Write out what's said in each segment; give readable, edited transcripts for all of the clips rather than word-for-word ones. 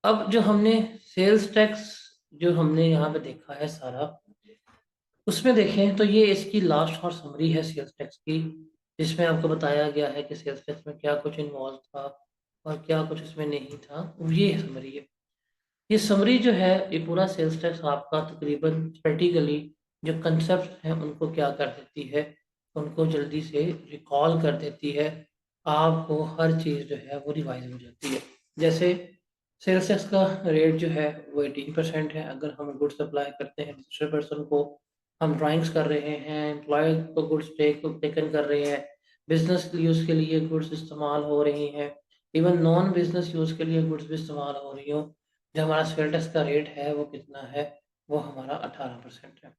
अब जो हमने सेल्स टैक्स जो हमने यहाँ पे देखा है सारा, उसमें देखें तो ये इसकी लास्ट और समरी है सेल्स टैक्स की, जिसमें आपको बताया गया है कि सेल्स टैक्स में क्या कुछ इन्वॉल्व था और क्या कुछ इसमें नहीं था। ये समरी है। ये समरी जो है, ये पूरा सेल्स टैक्स आपका तकरीबन प्रैक्टिकली जो कंसेप्ट हैं उनको क्या कर देती है, उनको जल्दी से रिकॉल कर देती है। आपको हर चीज़ जो है वो रिवाइज हो जाती है। जैसे सेल्स टैक्स का रेट जो है वो 18% है। अगर हम गुड्स सप्लाई करते हैं दूसरे पर्सन को, हम ड्राइंग्स कर रहे हैं, एम्प्लॉय को गुड्स टेकन कर रहे हैं, बिजनेस यूज़ के लिए गुड्स इस्तेमाल हो रही हैं, इवन नॉन बिजनेस यूज़ के लिए गुड्स भी इस्तेमाल हो रही हो, जो हमारा सेल टैक्स का रेट है वो कितना है, वो हमारा 18% है।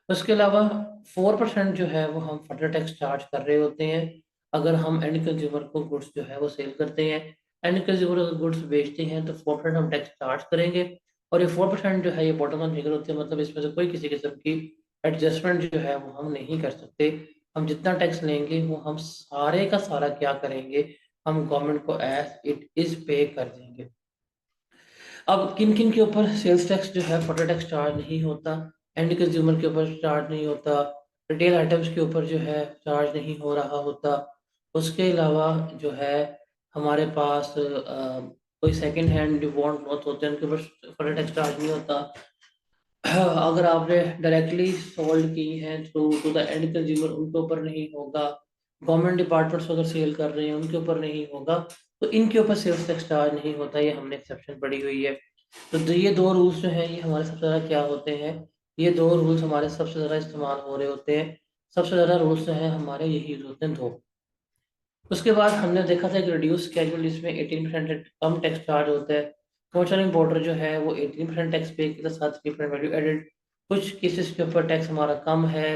उसके अलावा 4% जो है वो हम फर्दर टैक्स चार्ज कर रहे होते हैं अगर हम एंड कंज्यूमर को गुड्स जो है वो सेल करते हैं। एंड कंज्यूमर अगर गुड्स बेचते हैं तो 4% हम टैक्स चार्ज करेंगे। और ये 4% जो है ये बॉटम लाइन फिगर होती है, मतलब इसमें से कोई किसी किस्म की एडजस्टमेंट जो है वो हम नहीं कर सकते। हम जितना टैक्स लेंगे वो हम सारे का सारा क्या करेंगे, हम गवर्नमेंट को एज इट इज पे कर देंगे। अब किन किन के ऊपर सेल्स टैक्स जो है फर्दर टैक्स चार्ज नहीं होता, एंड कंज्यूमर के ऊपर चार्ज नहीं होता, रिटेल आइटम्स के ऊपर जो है चार्ज नहीं हो रहा होता। उसके अलावा जो है हमारे पास कोई सेकंड हैंड जो वॉन्ट क्लॉथ होते हैं उनके ऊपर फर्दर टैक्स चार्ज नहीं होता। अगर आपने डायरेक्टली सोल्ड की हैं through to the end consumer, उनके ऊपर नहीं होगा। गवर्नमेंट डिपार्टमेंट्स अगर सेल कर रहे हैं उनके ऊपर नहीं होगा। तो इनके ऊपर सेल्स टैक्स चार्ज नहीं होता, ये हमने एक्सेप्शन पड़ी हुई है। तो ये दो रूल्स जो हैं ये हमारे सबसे ज़्यादा क्या होते हैं, ये दो रूल्स हमारे सबसे ज़्यादा इस्तेमाल हो रहे होते हैं। सबसे ज़्यादा रूल्स जो हैं हमारे यही यूज होते हैं दो। उसके बाद हमने देखा था कि रिड्यूस स्केड्यूल, इसमें 18% कम टैक्स चार्ज होता है। कमर्शियल इंपोर्टर जो है वो 18% टैक्स पे के साथ 3% वैल्यू एडेड। कुछ केसेस के ऊपर टैक्स हमारा कम है,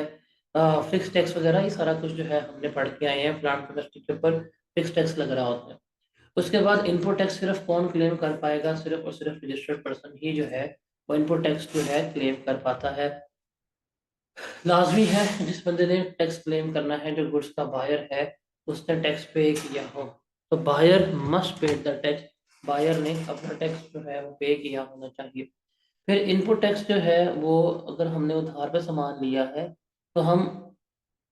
फिक्स टैक्स वगैरह ये सारा कुछ जो है हमने पढ़ के आए हैं। प्लांट इंडस्ट्री के ऊपर फिक्स टैक्स लग रहा होता है। उसके बाद इनपुट टैक्स सिर्फ कौन क्लेम कर पाएगा, सिर्फ और सिर्फ रजिस्टर्ड पर्सन ही जो है वो इनपुट टैक्स जो है क्लेम कर पाता है। लाजमी है जिस बंदे ने टैक्स क्लेम करना है, जो गुड्स का बायर है, उसने टैक्स पे किया हो। तो buyer must pay the tax, buyer ने अपना टैक्स जो है वो पे किया होना चाहिए। फिर इनपुट टैक्स जो है वो, अगर हमने उधार पे सामान लिया है तो हम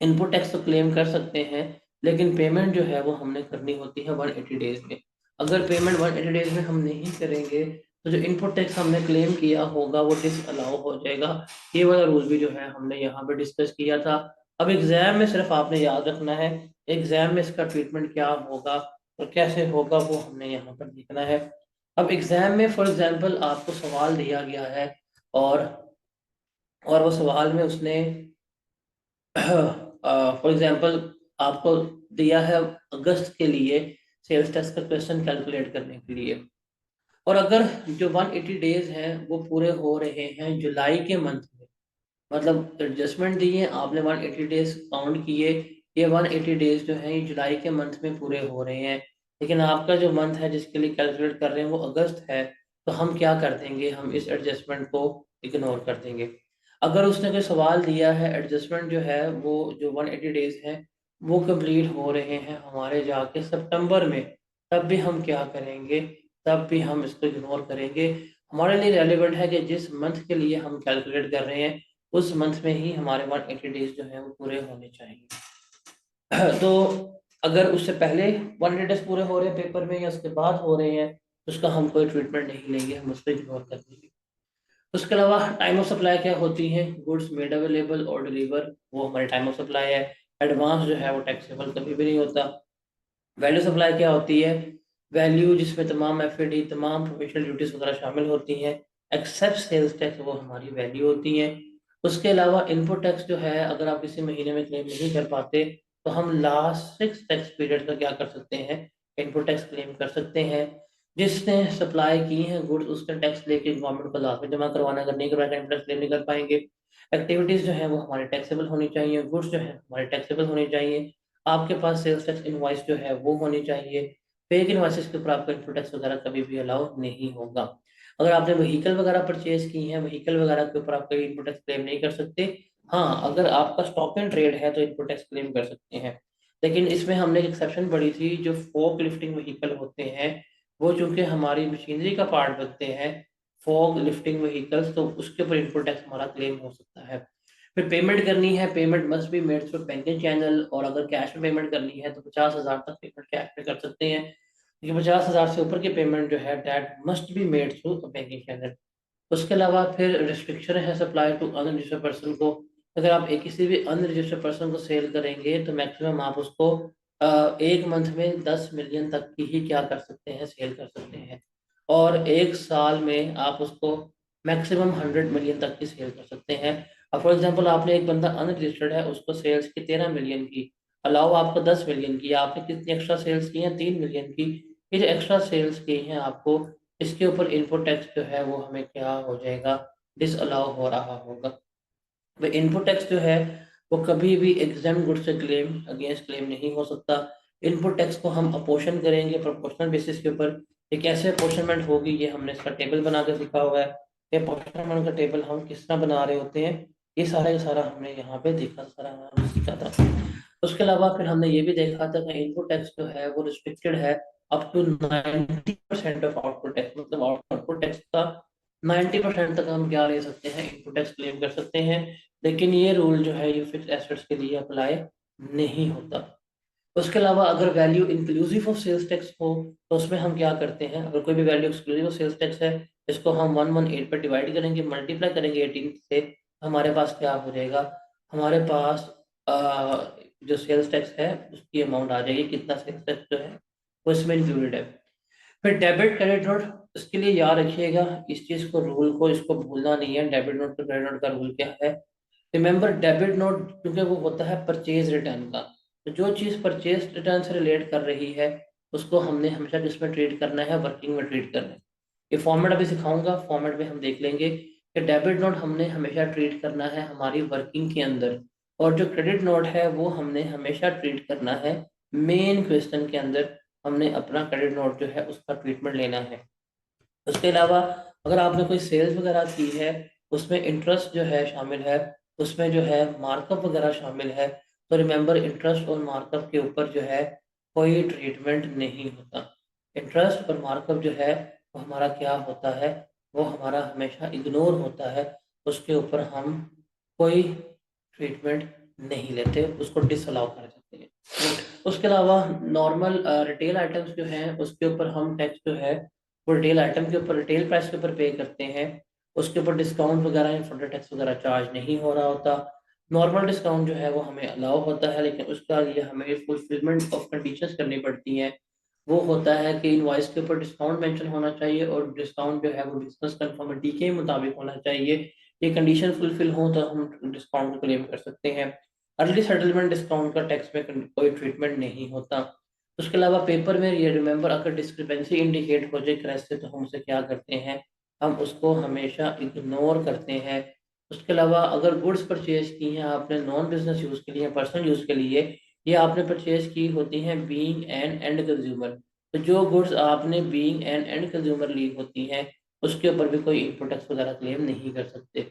इनपुट टैक्स तो क्लेम कर सकते हैं, लेकिन पेमेंट जो है वो हमने करनी होती है 180 डेज में। अगर पेमेंट 180 डेज में हम नहीं करेंगे तो जो इनपुट टैक्स हमने क्लेम किया होगा वो डिस अलाउ हो जाएगा। ये वाला रूल भी जो है हमने यहाँ पे डिस्कस किया था। अब एग्जाम में सिर्फ आपने याद रखना है, एग्जाम में इसका ट्रीटमेंट क्या होगा और कैसे होगा वो हमने यहाँ पर लिखना है। अब एग्जाम में फॉर एग्जाम्पल आपको सवाल दिया गया है, और वो सवाल में उसने फॉर एग्जांपल आपको दिया है अगस्त के लिए सेल्स टैक्स का क्वेश्चन कैलकुलेट करने के लिए, और अगर जो 180 डेज हैं वो पूरे हो रहे हैं जुलाई के मंथ में, मतलब एडजस्टमेंट दिए आपने 180 डेज काउंट किए, ये 180 डेज जो हैं ये जुलाई के मंथ में पूरे हो रहे हैं, लेकिन आपका जो मंथ है जिसके लिए कैलकुलेट कर रहे हैं वो अगस्त है, तो हम क्या कर देंगे, हम इस एडजस्टमेंट को इग्नोर कर देंगे। अगर उसने कोई सवाल दिया है एडजस्टमेंट जो है वो, जो 180 डेज है वो कंप्लीट हो रहे हैं हमारे जाके सितंबर में, तब भी हम क्या करेंगे, तब भी हम इसको इग्नोर करेंगे। हमारे लिए रेलिवेंट है कि जिस मंथ के लिए हम कैलकुलेट कर रहे हैं उस मंथ में ही हमारे 180 डेज जो है वो पूरे होने चाहिए। तो अगर उससे पहले 180 डेज पूरे हो रहे हैं पेपर में या उसके बाद हो रहे हैं तो उसका हम कोई ट्रीटमेंट नहीं लेंगे, हम उसको इग्नोर कर देंगे। उसके अलावा टाइम ऑफ सप्लाई क्या होती है, गुड्स मेड अवेलेबल और डिलीवर, वो हमारी टाइम ऑफ सप्लाई है। एडवांस जो है वो टैक्सेबल कभी भी नहीं होता। वैल्यू सप्लाई क्या होती है, वैल्यू जिसमें तमाम एफडी, तमाम प्रोफेशनल ड्यूटीज वगैरह शामिल होती हैं, एक्सेप्ट सेल्स टैक्स, वो हमारी वैल्यू होती है। उसके अलावा इनपुट टैक्स जो है, अगर आप किसी महीने में क्लेम नहीं कर पाते तो हम लास्ट 6 टैक्स पीरियड का क्या कर सकते हैं, इनपुट टैक्स क्लेम कर सकते हैं। जिसने सप्लाई की है गुड्स उसने टैक्स लेके गवर्नमेंट को लास्ट में जमा करवाना, अगर नहीं करवाएगा इनपुट टैक्स क्लेम नहीं कर पाएंगे। एक्टिविटीज जो है वो हमारे टैक्सेबल होनी चाहिए, गुड्स जो है हमारे टैक्सेबल होनी चाहिए। आपके पास सेल्स टैक्स इनवॉइस जो है वो होनी चाहिए। फेक इनवॉइसेस के ऊपर आपका इनपुट टैक्स वगैरह कभी भी अलाउ नहीं होगा। अगर आपने व्हीकल वगैरह परचेज की है, व्हीकल वगैरह के ऊपर आप कभी इनपुट टैक्स क्लेम नहीं कर सकते। हाँ, अगर आपका स्टॉक एंड ट्रेड है तो इनपुट टैक्स क्लेम कर सकते हैं। लेकिन इसमें हमने एक एक्सेप्शन पड़ी थी, जो फोक लिफ्टिंग व्हीकल होते हैं वो चूंकि हमारी मशीनरी का पार्ट बनते हैं, फॉग लिफ्टिंग व्हीकल्स, तो उसके ऊपर इनपुट टैक्स हमारा क्लेम हो सकता है। फिर पेमेंट करनी है, payment must be made through banking channel, और अगर कैश में पेमेंट करनी है तो 50,000 तक पेमेंट कैश में कर सकते हैं, क्योंकि 50,000 से ऊपर की पेमेंट जो है that must be made through banking channel. उसके अलावा फिर रिस्ट्रिक्शन है सप्लाई टू अनरजिस्टर्ड पर्सन को। अगर आप एक किसी भी अनरजिस्टर्ड पर्सन को सेल करेंगे तो मैक्सिमम आप उसको एक मंथ में 10 मिलियन तक की ही क्या कर सकते हैं, सेल कर सकते हैं। और एक साल में आप उसको मैक्सिमम 100 मिलियन तक की सेल कर सकते हैं। अब फॉर एग्जांपल आपने एक बंदा अनरजिस्टर्ड है, उसको सेल्स की 13 मिलियन की, अलाउ आपको 10 मिलियन की, आपने कितनी एक्स्ट्रा सेल्स की हैं, 3 मिलियन की। ये जो एक्स्ट्रा सेल्स की हैं आपको, इसके ऊपर इनपुट टैक्स जो है वो हमें क्या हो जाएगा, डिसअलाउ हो रहा होगा। तो इनपुट टैक्स जो है वो कभी भी एग्जाम गुड से क्लेम अगेंस्ट क्लेम नहीं हो सकता। इनपुट टैक्स को हम अपोर्शन करेंगे प्रोपोर्शनल बेसिस के ऊपर। ये कैसे अपोर्शनमेंट होगी, ये हमने इसका टेबल बना के सीखा हुआ है। ये अपोर्शनमेंट का टेबल हम किस तरह बना रहे होते हैं, ये सारा का सारा हमने यहाँ पे देखा, सारा हमने सीखा था। उसके अलावा फिर हमने ये भी देखा था कि इनपुट टैक्स जो है वो रिस्ट्रिक्टेड है up to 90% of output tax, मतलब आउटपुट टैक्स का 90% तक हम क्या ले सकते हैं, इनपुट टैक्स क्लेम कर सकते हैं। लेकिन ये रूल जो है ये फिक्स एसेट्स के लिए अप्लाई नहीं होता। उसके अलावा अगर value inclusive of sales tax हो तो उसमें हम क्या करते हैं, अगर कोई भी value exclusive of sales tax है, इसको हम 118 पर डिवाइड करेंगे, मल्टीप्लाई करेंगे 18 से, हमारे पास क्या हो जाएगा, हमारे पास जो सेल्स टैक्स है उसकी अमाउंट आ जाएगी, कितना सेल्स टैक्स जो है वो इसमें इंक्लूडेड है। फिर डेबिट क्रेडिट नोट, इसके लिए याद रखिएगा इस चीज को, रूल को, इसको भूलना नहीं है। डेबिट नोट तो क्रेडिट नोट का रूल क्या है, रिमेंबर डेबिट नोट क्योंकि वो होता है परचेज रिटर्न का। तो जो चीज़ परचेज रिटर्न से रिलेट कर रही है उसको हमने हमेशा किसमें ट्रीट करना है, वर्किंग में ट्रीट करना है। ये फॉर्मेट अभी सिखाऊंगा, फॉर्मेट में हम देख लेंगे कि डेबिट नोट हमने हमेशा ट्रीट करना है हमारी वर्किंग के अंदर, और जो क्रेडिट नोट है वो हमने हमेशा ट्रीट करना है मेन क्वेश्चन के अंदर। हमने अपना क्रेडिट नोट जो है उसका ट्रीटमेंट लेना है। उसके अलावा अगर आपने कोई सेल्स वगैरह की है, उसमें इंटरेस्ट जो है शामिल है, उसमें जो है मार्कअप वगैरह शामिल है, तो रिमेंबर इंटरेस्ट और मार्कअप के ऊपर जो है कोई ट्रीटमेंट नहीं होता। इंटरेस्ट और मार्कअप जो है वो हमारा क्या होता है, वो हमारा हमेशा इग्नोर होता है, उसके ऊपर हम कोई ट्रीटमेंट नहीं लेते, उसको डिसअलाउ कर देते हैं। उसके अलावा नॉर्मल रिटेल आइटम्स जो हैं उसके ऊपर हम टैक्स जो है वो रिटेल आइटम के ऊपर, रिटेल प्राइस के ऊपर पे करते हैं, उसके ऊपर डिस्काउंट वगैरह या फंडर टैक्स वगैरह चार्ज नहीं हो रहा होता। नॉर्मल डिस्काउंट जो है वो हमें अलाउ होता है, लेकिन उसका लिए हमें फुलफिलमेंट ऑफ कंडीशंस करनी पड़ती हैं। वो होता है कि इनवॉइस के ऊपर डिस्काउंट मेंशन होना चाहिए, और डिस्काउंट जो है वो बिजनेस कंफर्मिटी के मुताबिक होना चाहिए। ये कंडीशन फुलफिल हो तो हम डिस्काउंट को क्लेम कर सकते हैं। अर्ली सेटलमेंट डिस्काउंट का टैक्स में कोई ट्रीटमेंट नहीं होता। उसके अलावा पेपर में ये रिमेंबर अगर डिस्क्रिपेंसी इंडिकेट हो जाए क्रैश से, तो हम उसे क्या करते हैं, हम उसको हमेशा इग्नोर करते हैं। उसके अलावा अगर गुड्स परचेज की हैं आपने नॉन बिजनेस यूज़ के लिए, पर्सनल यूज़ के लिए, ये आपने परचेज की होती हैं बीइंग एन एंड कंज्यूमर, तो जो गुड्स आपने बीइंग एन एंड कंज्यूमर ली होती हैं उसके ऊपर भी कोई इनपुट टैक्स वगैरह क्लेम नहीं कर सकते।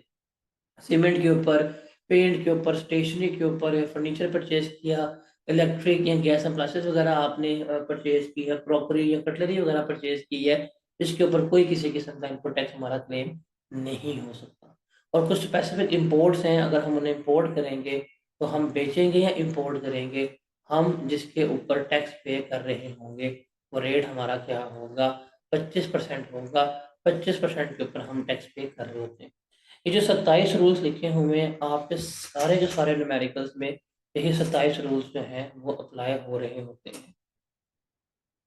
सीमेंट के ऊपर, पेंट के ऊपर, स्टेशनरी के ऊपर, या फर्नीचर परचेज किया, इलेक्ट्रिक या गैस अप्लायंसेस वगैरह आपने परचेज की है, क्रॉकरी या कटलरी वगैरह परचेज की है, इसके ऊपर कोई किसी किस्म का इनपुट टैक्स हमारा क्लेम नहीं हो सकता। और कुछ स्पेसिफिक इंपोर्ट्स हैं, अगर हम उन्हें इंपोर्ट करेंगे तो हम बेचेंगे या इंपोर्ट करेंगे, हम जिसके ऊपर टैक्स पे कर रहे होंगे वो रेट हमारा क्या होगा, 25% होगा। 25% के ऊपर हम टैक्स पे कर रहे होते हैं। ये जो 27 रूल्स लिखे हुए हैं आपके सारे के सारे न्यूमेरिकल्स में, यही 27 रूल्स जो हैं वो अप्लाई हो रहे होते हैं।